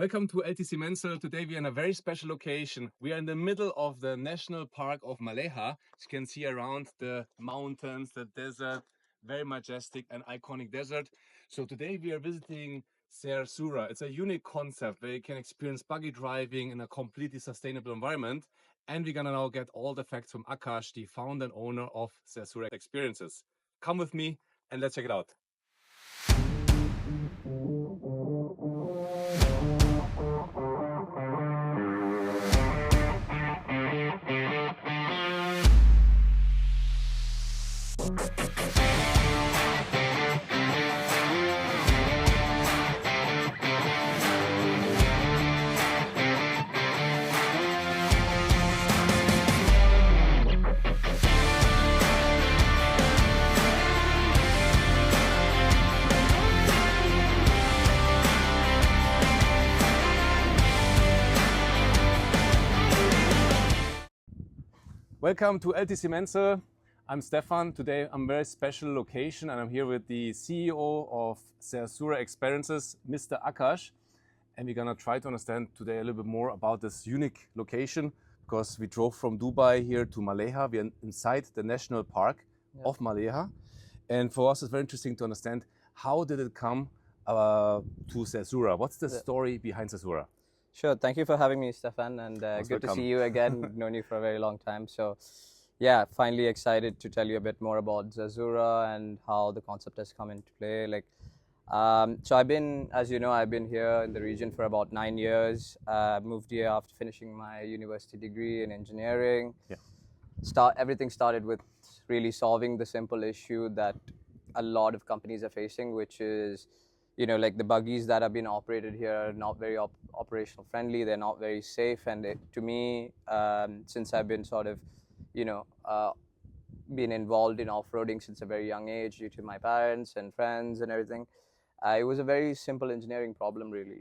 Welcome to LTC Menzel. Today we are in a very special location. We are in the middle of the National Park of Mleiha. As you can see around the mountains, the desert, very majestic and iconic desert. So today we are visiting Zerzura. It's a unique concept where you can experience buggy driving in a completely sustainable environment. And we're gonna now get all the facts from Akash, the founder and owner of Zerzura Experiences. Come with me and let's check it out. Welcome to LTC Menzel. I'm Stefan. Today I'm very special location and I'm here with the CEO of Zerzura Experiences, Mr. Akash. And we're gonna try to understand today a little bit more about this unique location because we drove from Dubai here to Mleiha. We're inside the National Park of Mleiha. And for us it's very interesting to understand how did it come to Zerzura? What's the story behind Zerzura? Sure. Thank you for having me, Stefan, and good to see you again. Known you for a very long time. So, yeah, finally excited to tell you a bit more about Zerzura and how the concept has come into play. So I've been, as you know, I've been here in the region for about 9 years. Moved here after finishing my university degree in engineering. Everything started with really solving the simple issue that a lot of companies are facing, which is, you know, like the buggies that have been operated here are not very operational friendly. They're not very safe. And to me, since I've been sort of, been involved in off-roading since a very young age due to my parents and friends and everything, it was a very simple engineering problem really.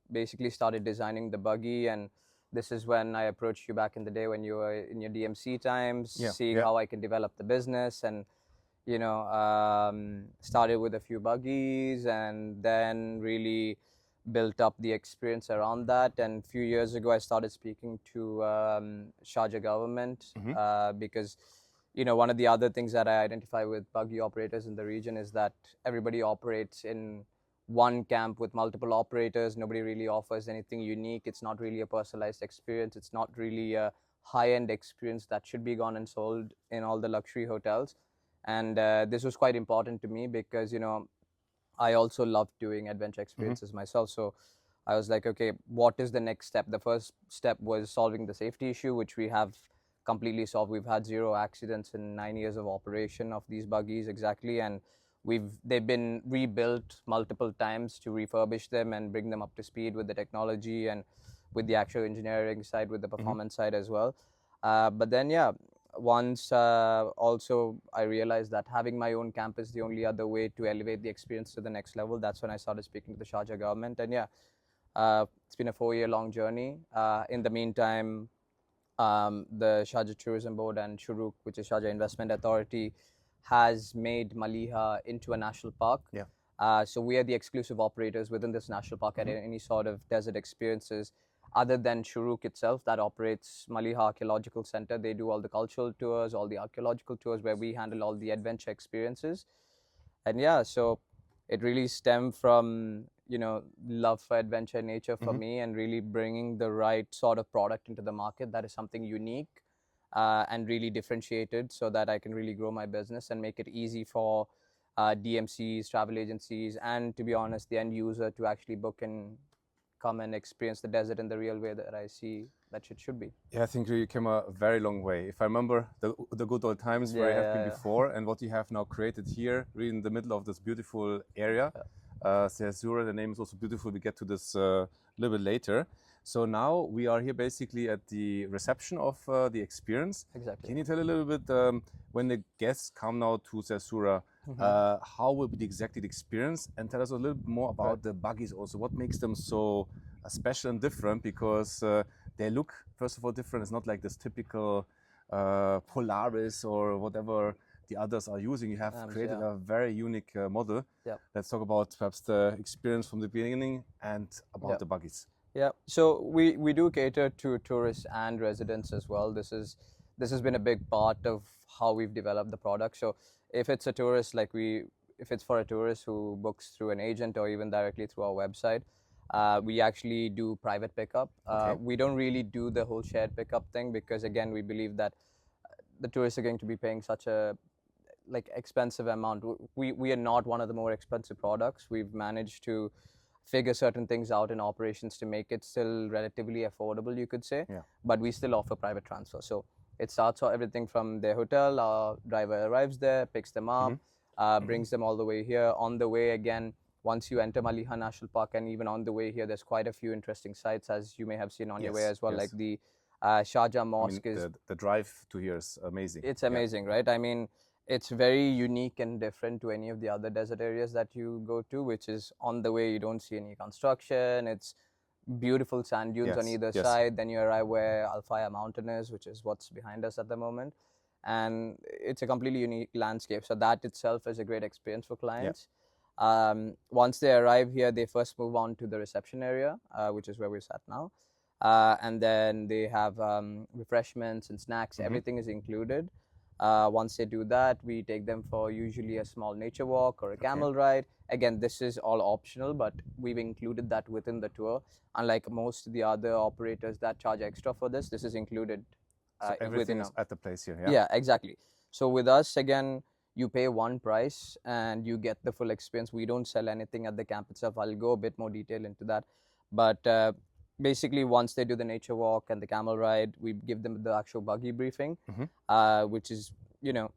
Basically started designing the buggy. And this is when I approached you back in the day when you were in your DMC times, seeing how I can develop the business and started with a few buggies and then really built up the experience around that. And a few years ago, I started speaking to Sharjah government because, one of the other things that I identify with buggy operators in the region is that everybody operates in one camp with multiple operators. Nobody really offers anything unique. It's not really a personalized experience. It's not really a high-end experience that should be gone and sold in all the luxury hotels. And this was quite important to me because, I also love doing adventure experiences myself. So I was like, okay, what is the next step? The first step was solving the safety issue, which we have completely solved. We've had 0 accidents in 9 years of operation of these buggies exactly. And they've been rebuilt multiple times to refurbish them and bring them up to speed with the technology and with the actual engineering side, with the performance side as well. But then, once also I realized that having my own camp is the only other way to elevate the experience to the next level. That's when I started speaking to the Sharjah government. And it's been a 4-year-long journey. In the meantime, the Sharjah Tourism Board and Shuruk, which is Sharjah Investment Authority, has made Mleiha into a national park. So we are the exclusive operators within this national park at any sort of desert experiences. Other than Shuruk itself that operates Mleiha Archaeological Centre. They do all the cultural tours, all the archaeological tours, where we handle all the adventure experiences. And so it really stemmed from, love for adventure nature for me and really bringing the right sort of product into the market that is something unique and really differentiated so that I can really grow my business and make it easy for DMCs, travel agencies, and to be honest, the end user to actually book and come and experience the desert in the real way that I see that it should be. Yeah, I think you came a very long way. If I remember the good old times where I have been before and what you have now created here, really in the middle of this beautiful area. Zerzura, the name is also beautiful. We get to this a little bit later. So now we are here basically at the reception of the experience. Exactly. Can you tell a little bit when the guests come now to Zerzura, how will be exactly the experience, and tell us a little bit more about the buggies also. What makes them so special and different? Because they look, first of all, different. It's not like this typical Polaris or whatever the others are using. You have created yeah. a very unique model. Yeah. Let's talk about perhaps the experience from the beginning and about Yeah. the buggies. Yeah, so we do cater to tourists and residents as well. This has been a big part of how we've developed the product. So if it's a tourist, if it's for a tourist who books through an agent or even directly through our website, we actually do private pickup. We don't really do the whole shared pickup thing because again, we believe that the tourists are going to be paying such a expensive amount. We are not one of the more expensive products. We've managed to figure certain things out in operations to make it still relatively affordable, you could say. Yeah. But we still offer private transfer. So it starts everything from their hotel. Our driver arrives there, picks them up, brings them all the way here. On the way, again, once you enter Mleiha National Park, and even on the way here, there's quite a few interesting sites, as you may have seen on your way as well, like the Sharjah Mosque. The drive to here is amazing. It's amazing, right? I mean, it's very unique and different to any of the other desert areas that you go to, which is on the way you don't see any construction. It's beautiful sand dunes on either side. Then you arrive where Al Faya Mountain is, which is what's behind us at the moment. And it's a completely unique landscape. So that itself is a great experience for clients. Once they arrive here, they first move on to the reception area, which is where we're at now. And then they have refreshments and snacks. Everything is included. Once they do that, we take them for usually a small nature walk or a camel ride. Again, this is all optional, but we've included that within the tour. Unlike most of the other operators that charge extra for this, this is included. So everything is at the place here. Yeah, exactly. So with us, again, you pay one price and you get the full experience. We don't sell anything at the camp itself. I'll go a bit more detail into that. But basically, once they do the nature walk and the camel ride, we give them the actual buggy briefing, which is,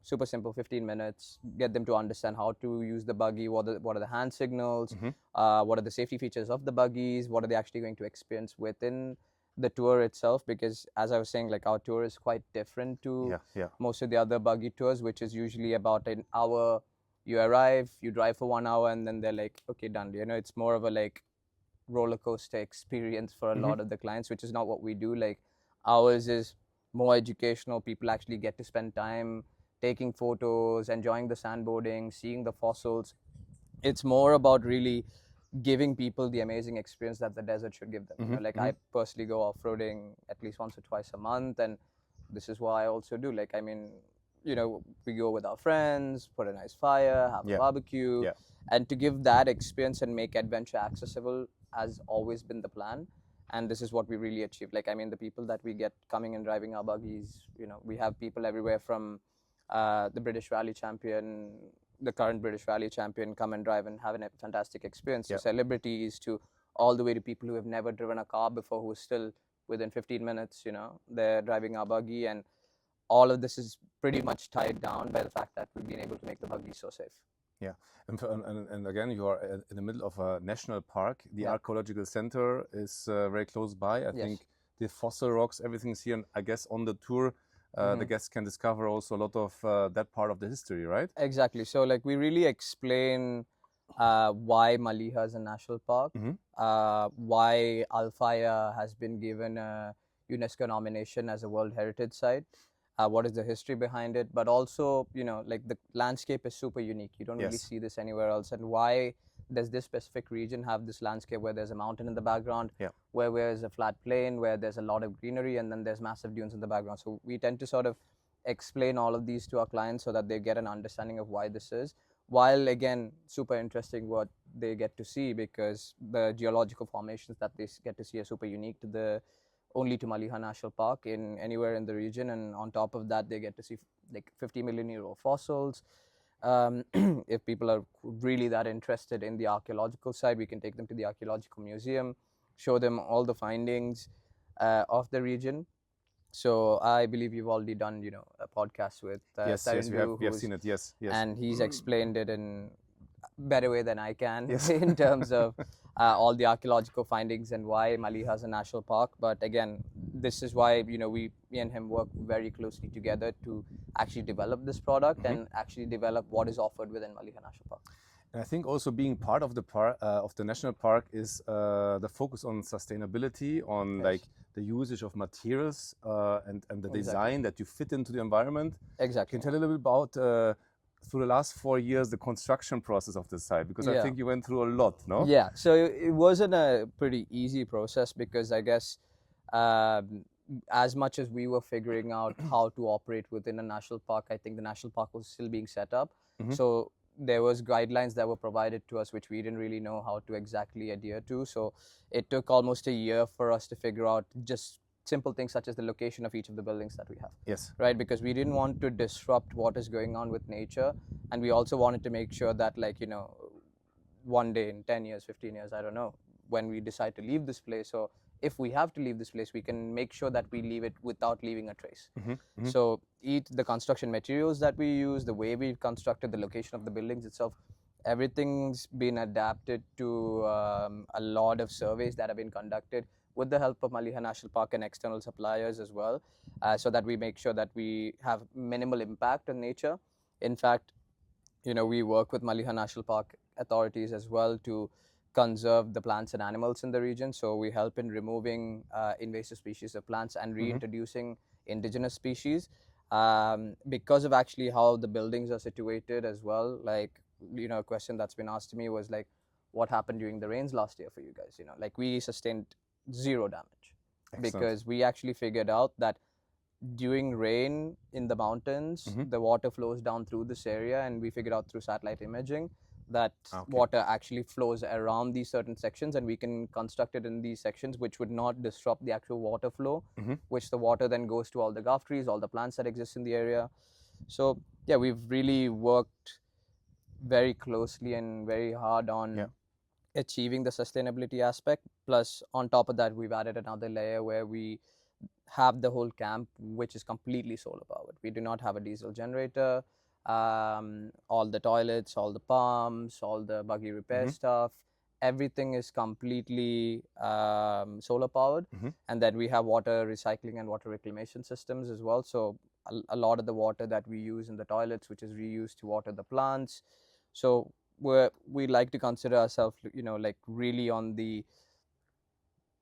super simple, 15 minutes, get them to understand how to use the buggy, what are the hand signals, what are the safety features of the buggies, what are they actually going to experience within the tour itself, because as I was saying, like our tour is quite different to most of the other buggy tours, which is usually about an hour. You arrive, you drive for 1 hour, and then they're like, okay, done. It's more of a roller coaster experience for a lot of the clients, which is not what we do. Like ours is more educational. People actually get to spend time taking photos, enjoying the sandboarding, seeing the fossils. It's more about really giving people the amazing experience that the desert should give them. I personally go off-roading at least once or twice a month, and this is what I also do. We go with our friends, put a nice fire, have a barbecue, and to give that experience and make adventure accessible has always been the plan. And this is what we really achieved. The people that we get coming and driving our buggies, we have people everywhere from the British Rally champion, the current British Rally champion, come and drive and have a fantastic experience. To celebrities, to all the way to people who have never driven a car before, who are still within 15 minutes, they're driving our buggy. And all of this is pretty much tied down by the fact that we've been able to make the buggy so safe. Yeah, and again, you are in the middle of a national park. The Archaeological Centre is very close by. I think the fossil rocks, everything's here. And I guess on the tour, the guests can discover also a lot of that part of the history, right? Exactly. So we really explain why Mleiha is a national park, why Al Faya has been given a UNESCO nomination as a World Heritage Site. What is the history behind it, but also, the landscape is super unique. You don't really see this anywhere else. And why does this specific region have this landscape where there's a mountain in the background, where there's a flat plain, where there's a lot of greenery, and then there's massive dunes in the background. So we tend to sort of explain all of these to our clients so that they get an understanding of why this is, while again, super interesting what they get to see, because the geological formations that they get to see are super unique to only to Mleiha National Park in anywhere in the region. And on top of that, they get to see 50 million year old fossils. If people are really that interested in the archaeological side, we can take them to the Archaeological Museum, show them all the findings of the region. So I believe you've already done, a podcast with yes, we have seen it. Yes. And he's explained it in better way than I can in terms of all the archaeological findings and why Mleiha is a national park. But again, this is why me and him work very closely together to actually develop this product and actually develop what is offered within Mleiha National Park. And I think also being part of the national park is the focus on sustainability, on the usage of materials and the design that you fit into the environment. Exactly. Can you tell a little bit about through the last 4 years the construction process of this site? Because I Yeah. think you went through a lot, no? Yeah, so it wasn't a pretty easy process because I guess as much as we were figuring out how to operate within a national park, I think the national park was still being set up. So there was guidelines that were provided to us which we didn't really know how to exactly adhere to. So it took almost a year for us to figure out just simple things such as the location of each of the buildings that we have. Yes. Right, because we didn't want to disrupt what is going on with nature, and we also wanted to make sure that, like, you know, one day in 10 years, 15 years, I don't know, when we decide to leave this place, or if we have to leave this place, we can make sure that we leave it without leaving a trace. So the construction materials that we use, the way we've constructed, the location of the buildings itself, everything's been adapted to a lot of surveys that have been conducted with the help of Mleiha National Park and external suppliers as well, so that we make sure that we have minimal impact on nature. In fact, you know, we work with Mleiha National Park authorities as well to conserve the plants and animals in the region. So we help in removing invasive species of plants and reintroducing indigenous species. Because of actually how the buildings are situated as well, like, you know, a question that's been asked to me was like, what happened during the rains last year for you guys? You know, like, we sustained zero damage. Excellent. Because we actually figured out that during rain in the mountains, the water flows down through this area, and we figured out through satellite imaging that water actually flows around these certain sections, and we can construct it in these sections which would not disrupt the actual water flow, which the water then goes to all the golf trees, all the plants that exist in the area. So yeah, we've really worked very closely and very hard on achieving the sustainability aspect. Plus, on top of that, we've added another layer where we have the whole camp which is completely solar powered. We do not have a diesel generator. All the toilets, all the pumps, all the buggy repair stuff, everything is completely solar powered. And then we have water recycling and water reclamation systems as well. So a lot of the water that we use in the toilets, which is reused to water the plants. So we like to consider ourselves, you know, like, really on the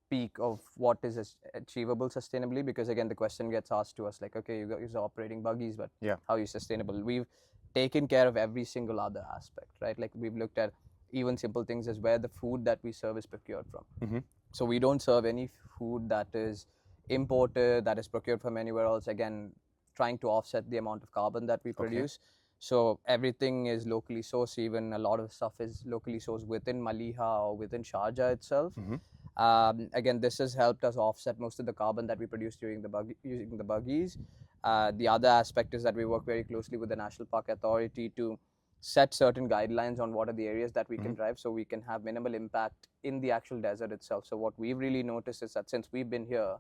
peak of what is achievable sustainably, because again the question gets asked to us like, okay, you guys are operating buggies, but how are you sustainable? We've taken care of every single other aspect, right? Like, we've looked at even simple things as where the food that we serve is procured from. So we don't serve any food that is imported, that is procured from anywhere else, again trying to offset the amount of carbon that we produce. So everything is locally sourced. Even a lot of stuff is locally sourced within Mleiha or within Sharjah itself. Again, this has helped us offset most of the carbon that we produce during using the buggies. The other aspect is that we work very closely with the National Park Authority to set certain guidelines on what are the areas that we can drive, so we can have minimal impact in the actual desert itself. So what we've really noticed is that since we've been here,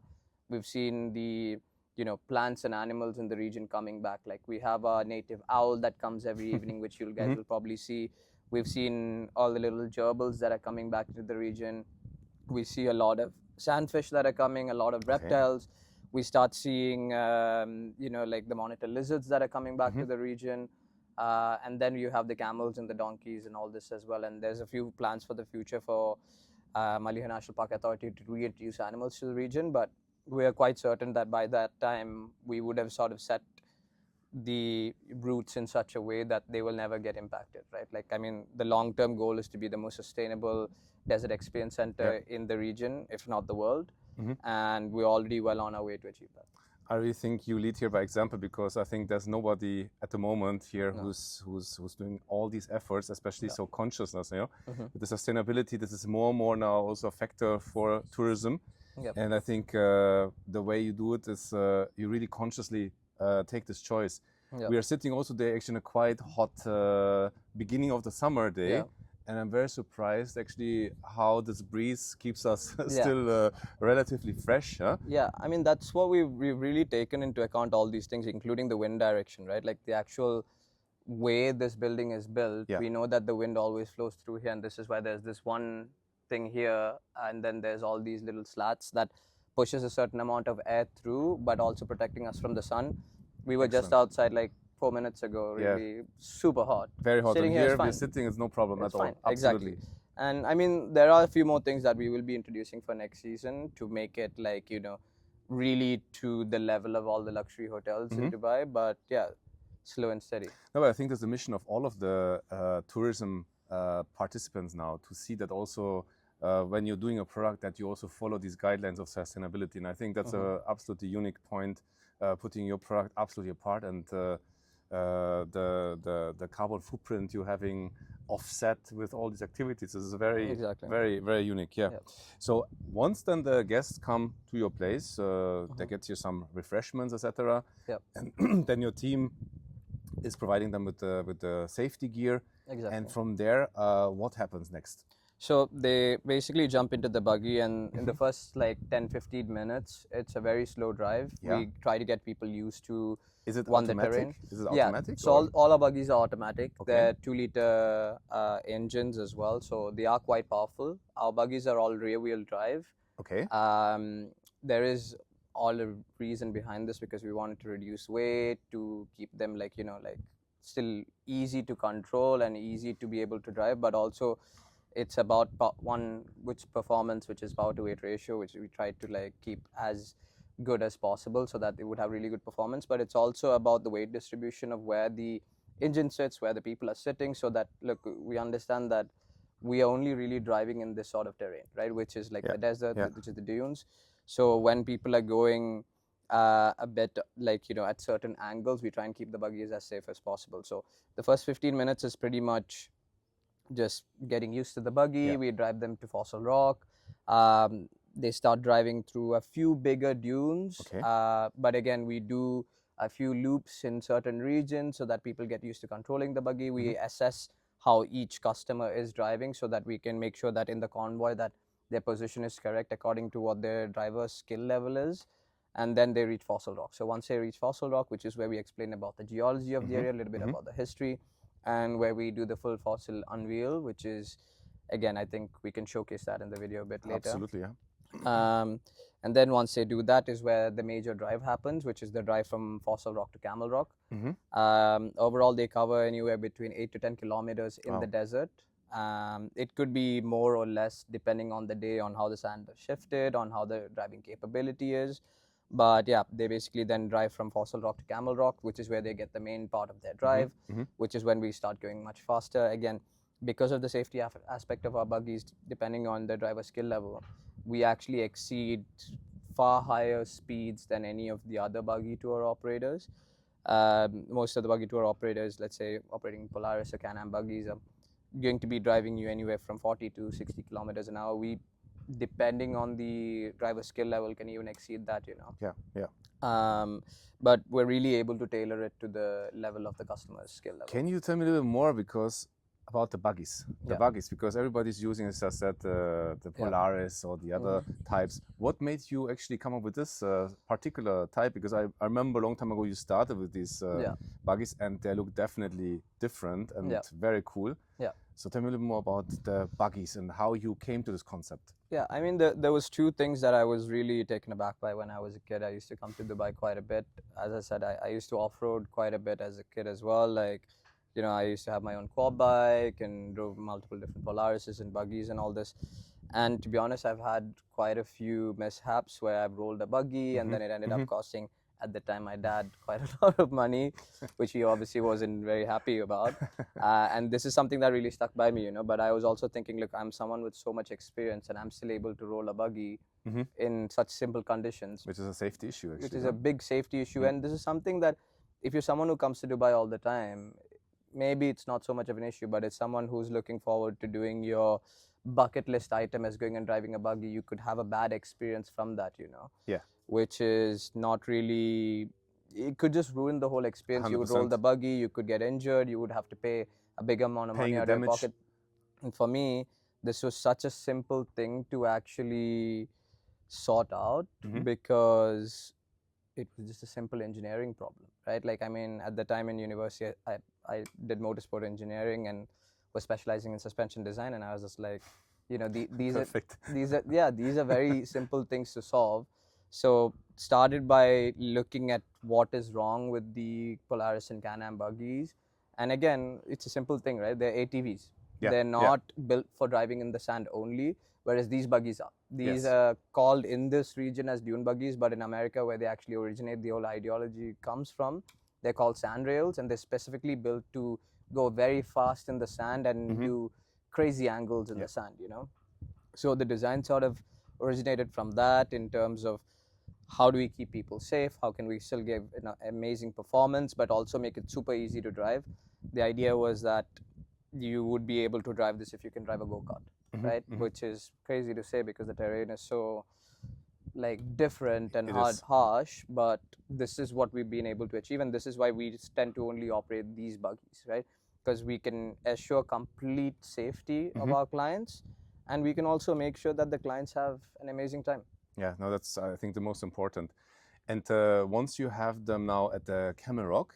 we've seen the, you know, plants and animals in the region coming back. Like, we have a native owl that comes every evening, which you guys will probably see. We've seen all the little gerbils that are coming back to the region. We see a lot of sandfish that are coming, a lot of reptiles. We start seeing, you know, like the monitor lizards that are coming back to the region. And then you have the camels and the donkeys and all this as well. And there's a few plans for the future for Mleiha National Park Authority to reintroduce animals to the region. But we are quite certain that by that time, we would have sort of set the routes in such a way that they will never get impacted, right? Like, I mean, the long-term goal is to be the most sustainable desert experience center in the region, if not the world. And we're already well on our way to achieve that. I really think you lead here by example, because I think there's nobody at the moment here who's doing all these efforts, especially so consciousness, you know, with the sustainability. This is more and more now also a factor for tourism. And I think the way you do it is you really consciously take this choice. We are sitting also there actually in a quite hot beginning of the summer day. And I'm very surprised actually how this breeze keeps us still relatively fresh. Huh? Yeah, I mean, that's what we've really taken into account, all these things, including the wind direction, right? Like, the actual way this building is built, we know that the wind always flows through here, and this is why there's this one thing here, and then there's all these little slats that pushes a certain amount of air through, but also protecting us from the sun. We were just outside like 4 minutes ago, really super hot. Very hot. Sitting and here, we're sitting, it's no problem at all. Absolutely. Exactly. And I mean, there are a few more things that we will be introducing for next season to make it, like, you know, really to the level of all the luxury hotels in Dubai. But yeah, slow and steady. No, but I think that's the mission of all of the tourism participants now, to see that also when you're doing a product, that you also follow these guidelines of sustainability. And I think that's a absolutely unique point, putting your product absolutely apart, and the carbon footprint you're having offset with all these activities is very, very, very unique. Yeah. So once then the guests come to your place, they get you some refreshments, etc. And then your team is providing them with the safety gear. And from there, what happens next? So they basically jump into the buggy, and in the first like 10-15 minutes, it's a very slow drive. We try to get people used to Is it automatic? Is it automatic? So all our buggies are automatic. They're 2-liter engines as well, so they are quite powerful. Our buggies are all rear-wheel drive. Okay. There is all a reason behind this, because we wanted to reduce weight, to keep them like, you know, like still easy to control and easy to be able to drive, but also it's about which is power to weight ratio, which we try to like keep as good as possible so that they would have really good performance. But it's also about the weight distribution of where the engine sits, where the people are sitting, so that, look, we understand that we are only really driving in this sort of terrain, right, which is like the desert, which is the dunes. So when people are going a bit like, you know, at certain angles, we try and keep the buggies as safe as possible. So the first 15 minutes is pretty much just getting used to the buggy. We drive them to Fossil Rock. They start driving through a few bigger dunes, but again, we do a few loops in certain regions so that people get used to controlling the buggy. We assess how each customer is driving so that we can make sure that in the convoy that their position is correct according to what their driver's skill level is. And then they reach Fossil Rock. So once they reach Fossil Rock, which is where we explain about the geology of the area, a little bit about the history, and where we do the full fossil unveil, which is, again, I think we can showcase that in the video a bit later. Absolutely, yeah. And then once they do that is where the major drive happens, which is the drive from Fossil Rock to Camel Rock. Overall, they cover anywhere between 8 to 10 kilometers in the desert. It could be more or less depending on the day, on how the sand is shifted, on how the driving capability is. But yeah, they basically then drive from Fossil Rock to Camel Rock, which is where they get the main part of their drive, which is when we start going much faster. Again, because of the safety aspect of our buggies, depending on the driver skill level, we actually exceed far higher speeds than any of the other buggy tour operators. Most of the buggy tour operators, let's say operating Polaris or Can-Am buggies, are going to be driving you anywhere from 40 to 60 kilometers an hour. We, depending on the driver skill level, can even exceed that, you know. But we're really able to tailor it to the level of the customer's skill level. Can you tell me a little bit more about the buggies? Buggies, because everybody's using, as I said, the Polaris or the other types. What made you actually come up with this particular type? Because I remember a long time ago you started with these buggies, and they look definitely different and very cool. So tell me a little more about the buggies and how you came to this concept. Yeah, I mean, there was two things that I was really taken aback by when I was a kid. I used to come to Dubai quite a bit. As I said, I used to off-road quite a bit as a kid as well. Like, you know, I used to have my own quad bike and drove multiple different Polarises and buggies and all this. And to be honest, I've had quite a few mishaps where I've rolled a buggy and then it ended up costing, at the time, my dad quite a lot of money, which he obviously wasn't very happy about. And this is something that really stuck by me, you know. But I was also thinking, look, I'm someone with so much experience and I'm still able to roll a buggy in such simple conditions. Which is a safety issue, actually. Which is a big safety issue. And this is something that if you're someone who comes to Dubai all the time, maybe it's not so much of an issue, but it's someone who's looking forward to doing your bucket list item as going and driving a buggy, you could have a bad experience from that, you know. Which is not really, it could just ruin the whole experience. 100%. You would roll the buggy, you could get injured, you would have to pay a big amount of money out of your pocket. And for me, this was such a simple thing to actually sort out because it was just a simple engineering problem, right? Like, I mean, at the time in university, I did motorsport engineering and was specializing in suspension design, and I was just like, you know, these are very simple things to solve. So started by looking at what is wrong with the Polaris and Can-Am buggies, and again, it's a simple thing, right? They're ATVs. They're not built for driving in the sand only, whereas these buggies are. These are called in this region as dune buggies, but in America, where they actually originate, the whole ideology comes from, They're called sand rails, and they're specifically built to go very fast in the sand and do crazy angles in the sand, you know. So the design sort of originated from that, in terms of how do we keep people safe, how can we still give amazing performance but also make it super easy to drive. The idea was that you would be able to drive this if you can drive a go-kart, right? Which is crazy to say because the terrain is so like different and harsh, but this is what we've been able to achieve, and this is why we tend to only operate these buggies, right? Because we can assure complete safety of our clients, and we can also make sure that the clients have an amazing time. Yeah, no, that's I think the most important. And once you have them now at the Camel Rock,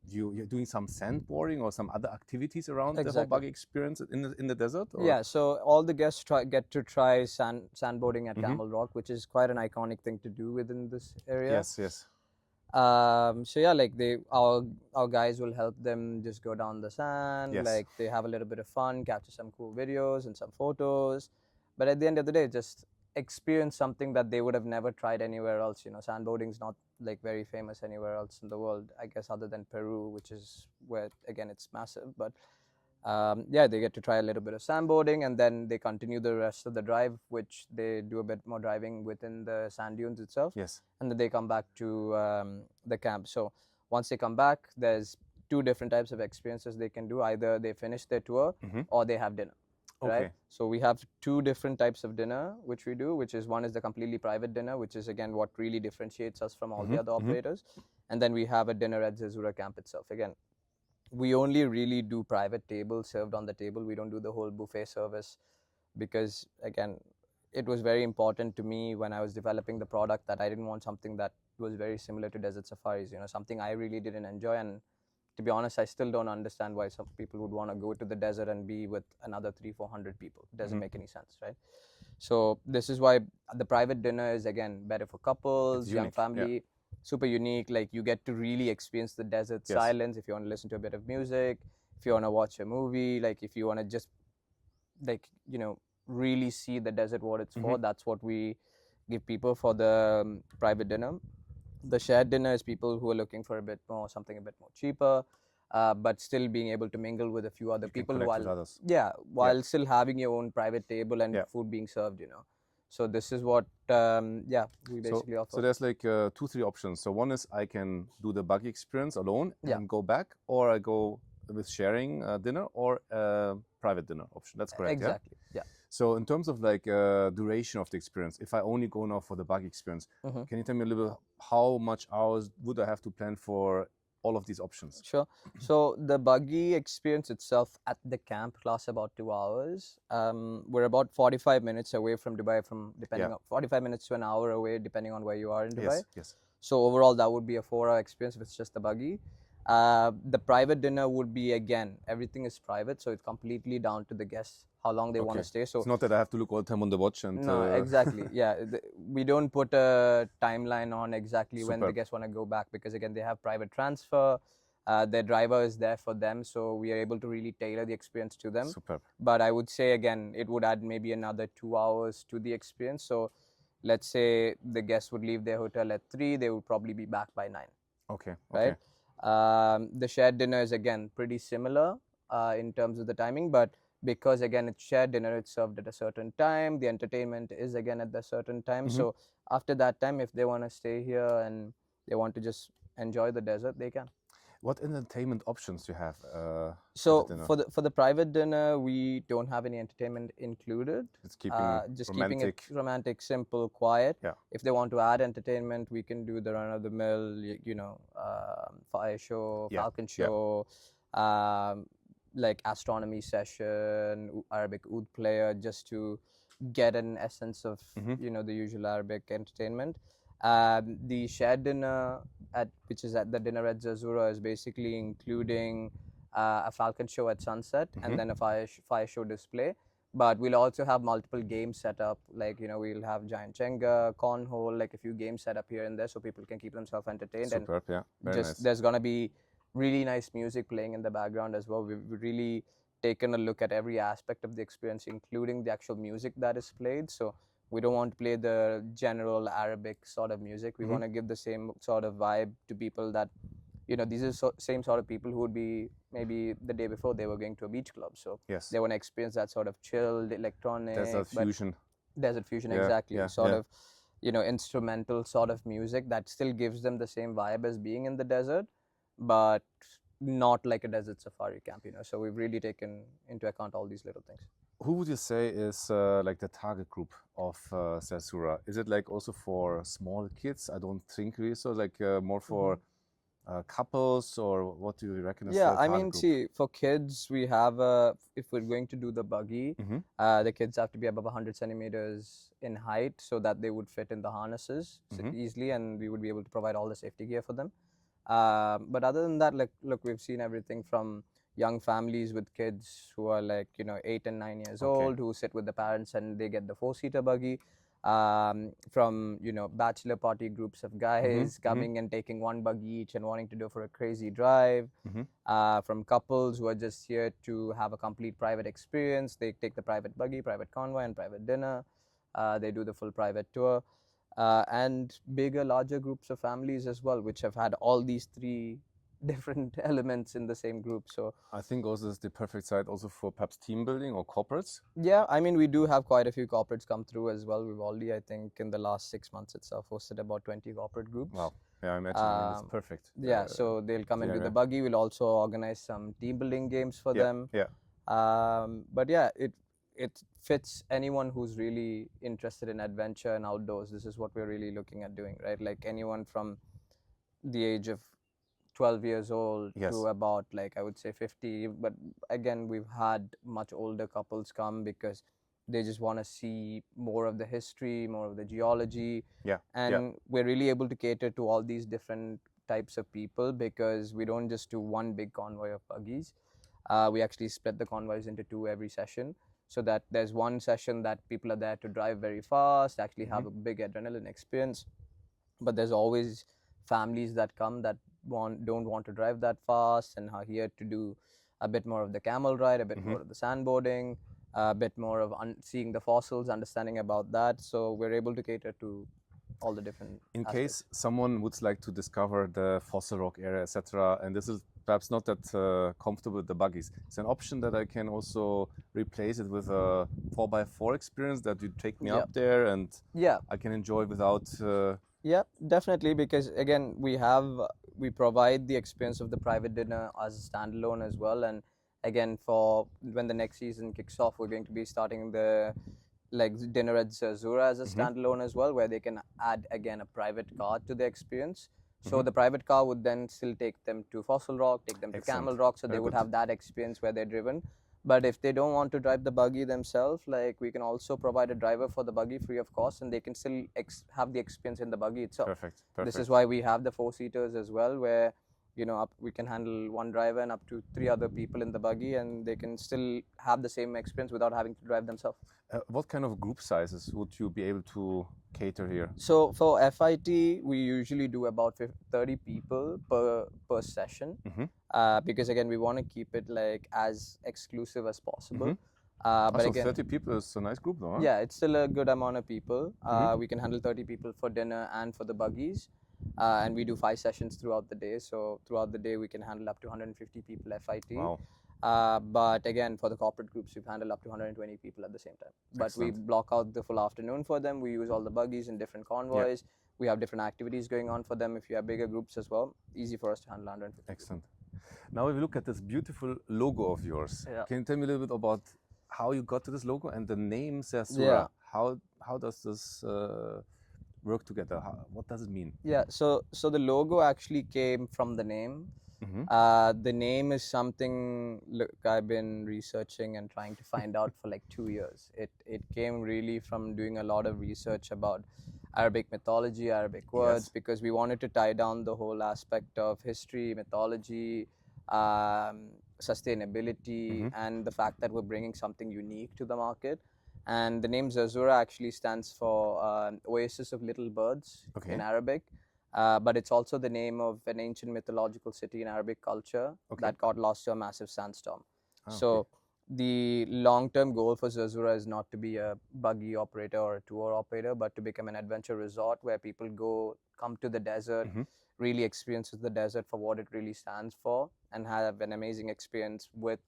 you're doing some sandboarding or some other activities around the whole buggy experience in the desert? Or? Yeah, so all the guests get to try sandboarding at Camel Rock, which is quite an iconic thing to do within this area. Yes, yes. So yeah, like our guys will help them just go down the sand. Like they have a little bit of fun, capture some cool videos and some photos. But at the end of the day, just experience something that they would have never tried anywhere else. You know, sandboarding's not like very famous anywhere else in the world, I guess, other than Peru, which is where again it's massive. But yeah, they get to try a little bit of sandboarding, and then they continue the rest of the drive, which they do a bit more driving within the sand dunes itself. Yes. And then they come back to the camp. So once they come back, there's two different types of experiences they can do. Either they finish their tour or they have dinner. Okay. Right? So we have two different types of dinner which we do, which is one is the completely private dinner, which is again what really differentiates us from all the other operators. And then we have a dinner at Zerzura camp itself. Again, we only really do private tables served on the table. We don't do the whole buffet service because again, it was very important to me when I was developing the product that I didn't want something that was very similar to desert safaris, you know, something I really didn't enjoy. And to be honest, I still don't understand why some people would want to go to the desert and be with another 300-400 people. It doesn't make any sense, right? So this is why the private dinner is again better for couples, young family, super unique. Like you get to really experience the desert silence. If you want to listen to a bit of music, if you want to watch a movie, like if you want to just like, you know, really see the desert what it's for, that's what we give people for the private dinner. The shared dinner is people who are looking for a bit more, something a bit more cheaper, but still being able to mingle with a few other people while still having your own private table and food being served, you know. So this is what we basically offer. So there's like 2-3 options. So one is I can do the buggy experience alone and go back, or I go with sharing dinner, or private dinner option. That's correct. Exactly. Yeah. So in terms of like duration of the experience, if I only go now for the buggy experience, can you tell me a little bit how much hours would I have to plan for all of these options? Sure. So the buggy experience itself at the camp lasts about 2 hours. We're about 45 minutes away from Dubai, from depending on 45 minutes to an hour away, depending on where you are in Dubai. Yes. So overall, that would be a 4-hour experience if it's just the buggy. The private dinner would be, again, everything is private, so it's completely down to the guests how long they want to stay. So it's not that I have to look all the time on the watch and no, exactly. Yeah, we don't put a timeline on exactly when the guests want to go back, because again, they have private transfer. Their driver is there for them, so we are able to really tailor the experience to them. Superb. But I would say again, it would add maybe another 2 hours to the experience. So let's say the guests would leave their hotel at 3, they would probably be back by 9. Okay. Right. The shared dinner is again pretty similar in terms of the timing, but because again it's shared dinner, it's served at a certain time. The entertainment is again at a certain time. So after that time, if they want to stay here and they want to just enjoy the desert, they can. What entertainment options do you have? So for the private dinner, we don't have any entertainment included. It's keeping it romantic, simple, quiet. Yeah. If they want to add entertainment, we can do the run-of-the-mill, you know, fire show, falcon show, like astronomy session, Arabic oud player, just to get an essence of you know, the usual Arabic entertainment. The shared dinner which is at the dinner at Zerzura is basically including a falcon show at sunset and then a fire show display. But we'll also have multiple games set up, like, you know, we'll have giant Jenga, cornhole, like a few games set up here and there so people can keep themselves entertained. Superb, yeah. Very nice. There's gonna be really nice music playing in the background as well. We've really taken a look at every aspect of the experience, including the actual music that is played. So We don't want to play the general Arabic sort of music. We want to give the same sort of vibe to people that, these are same sort of people who would be maybe the day before they were going to a beach club. So Yes. they want to experience that sort of chilled electronic Desert fusion. Desert fusion, Yeah, exactly. yeah, Sort yeah. of, instrumental sort of music that still gives them the same vibe as being in the desert, but not like a desert safari camp. So we've really taken into account all these little things. Who would you say is like the target group of Zerzura? Is it like also for small kids? I don't think really so. Like more for couples, or what do you reckon is the Yeah, I target mean, group? see, for kids, we have if we're going to do the buggy, the kids have to be above 100 centimeters in height so that they would fit in the harnesses easily, and we would be able to provide all the safety gear for them. But other than that, like, look, we've seen everything from young families with kids who are like, 8 and 9 years old, who sit with the parents and they get the 4-seater buggy. From, bachelor party groups of guys coming and taking one buggy each and wanting to go for a crazy drive. From couples who are just here to have a complete private experience. They take the private buggy, private convoy, and private dinner. They do the full private tour. And bigger, larger groups of families as well, which have had all these three different elements in the same group. So I think also is the perfect site also for perhaps team building or corporates. yeah, I mean, we do have quite a few corporates come through as well. We've already, I think, in the last 6 months itself, hosted about 20 corporate groups. Wow. Yeah, I imagine. I mean, it's perfect. Yeah, so they'll come and do the buggy. We'll also organize some team building games for them. Yeah. But yeah, it fits anyone who's really interested in adventure and outdoors. This is what we're really looking at doing, right? Like anyone from the age of 12 years old to about, like, I would say 50. But again, we've had much older couples come because they just want to see more of the history, more of the geology. And we're really able to cater to all these different types of people because we don't just do one big convoy of buggies. We actually split the convoys into 2 every session, so that there's one session that people are there to drive very fast, actually have a big adrenaline experience. But there's always families that come that don't want to drive that fast and are here to do a bit more of the camel ride, a bit more of the sandboarding, a bit more of seeing the fossils, understanding about that. So we're able to cater to all the different In aspects. case someone would like to discover the fossil rock area, etc., and this is perhaps not that comfortable with the buggies, it's an option that I can also replace it with a 4x4 experience that you take me up there and I can enjoy without. Yeah, definitely, because again, we provide the experience of the private dinner as a standalone as well. And again, for when the next season kicks off, we're going to be starting the dinner at Zerzura as a standalone as well, where they can add again a private car to the experience. So the private car would then still take them to Fossil Rock, take them to Camel Rock, so they would have that experience where they're driven. But if they don't want to drive the buggy themselves, like, we can also provide a driver for the buggy free of cost, and they can still have the experience in the buggy itself. Perfect. This is why we have the 4-seaters as well, where we can handle one driver and up to 3 other people in the buggy, and they can still have the same experience without having to drive themselves. What kind of group sizes would you be able to cater here? So for FIT, we usually do about 30 people per session, because again, we want to keep it like as exclusive as possible. But again, 30 people is a nice group though, huh? Yeah, it's still a good amount of people. We can handle 30 people for dinner and for the buggies. And we do 5 sessions throughout the day. So throughout the day, we can handle up to 150 people FIT. Wow. But again, for the corporate groups, we've handled up to 120 people at the same time. But excellent. We block out the full afternoon for them. We use all the buggies in different convoys. We have different activities going on for them. If you have bigger groups as well, easy for us to handle 150. Excellent. Now, if we look at this beautiful logo of yours, can you tell me a little bit about how you got to this logo and the name Zerzura? How does this work together? What does it mean? Yeah, so the logo actually came from the name. The name is something, look, I've been researching and trying to find out for like 2 years. It came really from doing a lot of research about Arabic mythology, Arabic words, because we wanted to tie down the whole aspect of history, mythology, sustainability, and the fact that we're bringing something unique to the market. And the name Zerzura actually stands for Oasis of Little Birds in Arabic. But it's also the name of an ancient mythological city in Arabic culture that got lost to a massive sandstorm. So the long-term goal for Zerzura is not to be a buggy operator or a tour operator, but to become an adventure resort where people come to the desert, really experience the desert for what it really stands for, and have an amazing experience with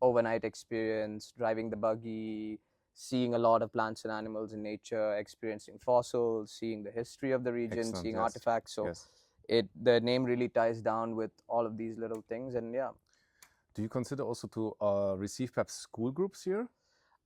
overnight experience, driving the buggy, seeing a lot of plants and animals in nature, experiencing fossils, seeing the history of the region, Excellent, seeing yes. artifacts. So Yes. the name really ties down with all of these little things, and yeah. Do you consider also to receive perhaps school groups here?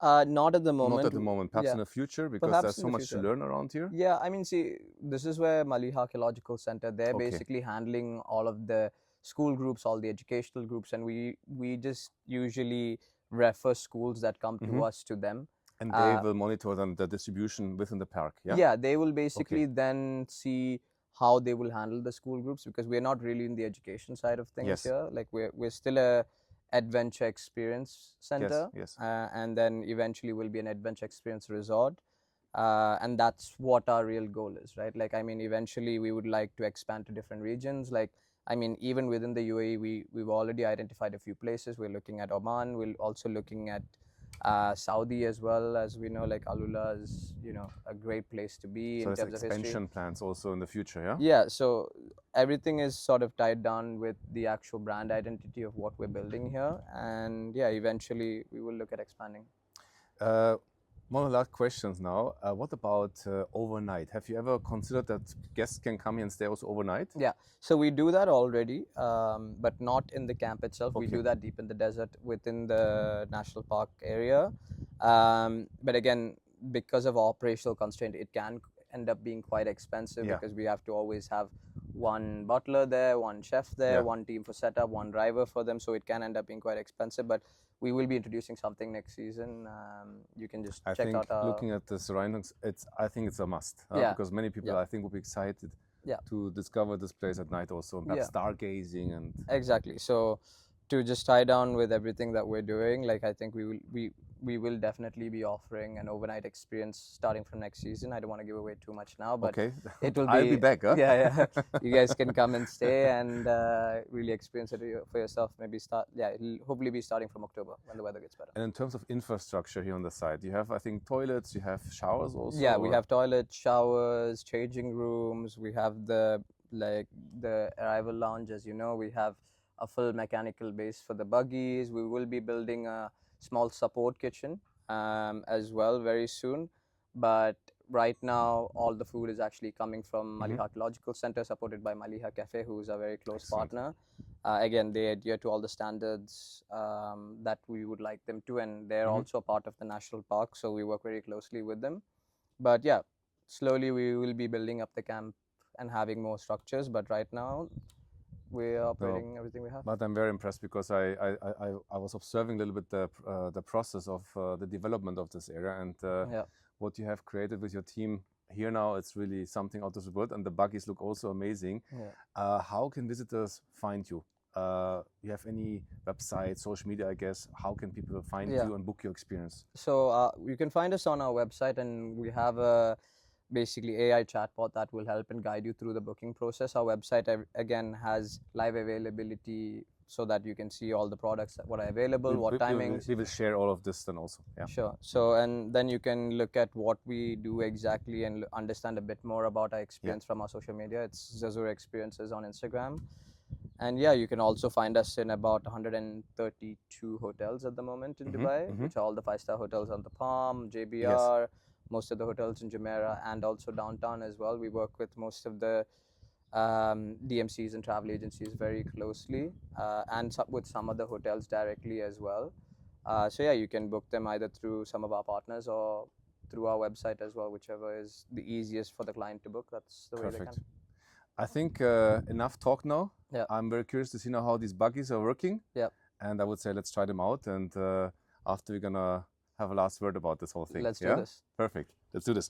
Not at the moment. Not at the moment, perhaps Yeah. in the future, because Perhaps there's in so the much to future. learn around here. Yeah, I mean, see, this is where Mleiha Archaeological Centre, they're Okay. basically handling all of the school groups, all the educational groups, and we just usually refer schools that come to us to them. And they will monitor then the distribution within the park, yeah? Yeah, they will basically then see how they will handle the school groups, because we're not really in the education side of things Yes. here. Like we're still a adventure experience center, yes. and then eventually will be an adventure experience resort. And that's what our real goal is, right? Like, I mean, eventually we would like to expand to different regions. Like, I mean, even within the UAE, we've already identified a few places. We're looking at Oman. We're also looking at Saudi as well. As we know, like Alula is, you know, a great place to be So in there's terms of history. expansion plans also in the future, yeah? Yeah, so everything is sort of tied down with the actual brand identity of what we're building here, and yeah, eventually we will look at expanding. One of the last questions now. What about overnight? Have you ever considered that guests can come here and stay also overnight? Yeah, so we do that already, but not in the camp itself. Okay. We do that deep in the desert within the national park area. But again, because of operational constraint, it can end up being quite expensive, Yeah. because we have to always have one butler there, one chef there, Yeah. one team for setup, one driver for them. So it can end up being quite expensive, but we will be introducing something next season. You can just I check think out our... looking at the surroundings, I think it's a must. Yeah. Because many people, Yeah. I think, will be excited Yeah. to discover this place at night also, and perhaps stargazing and... Exactly. So to just tie down with everything that we're doing, like, I think we will definitely be offering an overnight experience starting from next season. I don't want to give away too much now, but Okay. it will be... I'll be back, huh? Yeah. You guys can come and stay and really experience it for yourself. Maybe it'll hopefully be starting from October when the weather gets better. And in terms of infrastructure here on the site, you have, I think, toilets, you have showers also? Yeah, we have toilets, showers, changing rooms. We have the arrival lounge, as you know. We have a full mechanical base for the buggies. We will be building a small support kitchen as well very soon. But right now, all the food is actually coming from Mleiha Archaeological Centre, supported by Mleiha Cafe, who is a very close partner. Again, they adhere to all the standards that we would like them to, and they're also part of the national park, so we work very closely with them. But yeah, slowly we will be building up the camp and having more structures. But right now, we're operating everything we have. But I'm very impressed, because I was observing a little bit the process of the development of this area, and what you have created with your team here now. It's really something out of the world, and the buggies look also amazing. How can visitors find you? You have any website, social media, I guess? How can people find you and book your experience? So you can find us on our website, and we have a basically AI chatbot that will help and guide you through the booking process. Our website again has live availability, so that you can see all the products that are available, what timings. We will share all of this then also. Yeah. Sure. So, and then you can look at what we do exactly and understand a bit more about our experience from our social media. It's Zerzura Experiences on Instagram. And yeah, you can also find us in about 132 hotels at the moment in Dubai, which are all the 5-star hotels on the Palm, JBR, most of the hotels in Jumeirah, and also downtown as well. We work with most of the DMCs and travel agencies very closely, and with some of the hotels directly as well. So yeah, you can book them either through some of our partners or through our website as well, whichever is the easiest for the client to book. That's the way they can. I think enough talk now. Yeah. I'm very curious to see now how these buggies are working. Yeah. And I would say let's try them out, and after we're gonna have a last word about this whole thing. Let's do this. Perfect. Let's do this.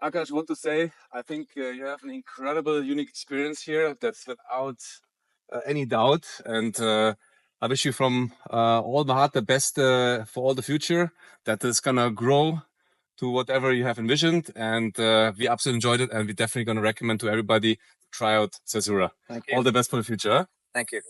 Akash, want to say, I think you have an incredible, unique experience here. That's without any doubt. And I wish you from all my heart the best for all the future. That is gonna grow to whatever you have envisioned. And we absolutely enjoyed it, and we're definitely gonna recommend to everybody to try out Zerzura. Thank you. All the best for the future. Huh? Thank you.